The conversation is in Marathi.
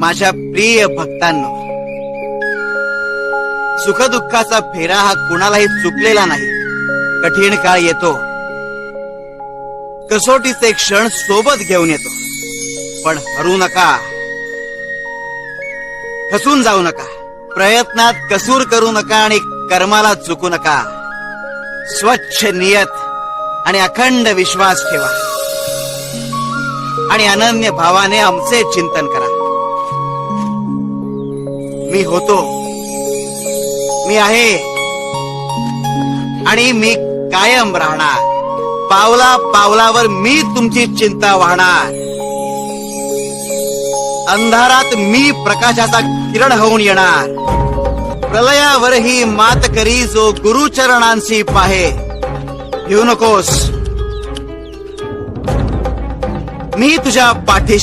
माझ्या प्रिय भक्तांनो, सुखदुःखाचा फेरा हा कुणालाही चुकलेला नाही. कठीण काळ येतो, कसोटीचे क्षण सोबत घेऊन येतो, पण हरू नका, खचून जाऊ नका, प्रयत्नात कसूर करू नका आणि कर्माला चुकू नका. स्वच्छ नियत आणि अखंड विश्वास ठेवा आणि अनन्य भावाने आमचे चिंतन करा. मी होतो, मी आहे आणि मी कायम राहणार. पावला पावलावर मी तुमची चिंता वाहणार. अंधारात मी प्रकाशाचा किरण होऊन येणार. प्रलयावरही मात करी जो गुरुचरणांशी पाहे. भिवू नकोस, मी तुझ्या पाठीशी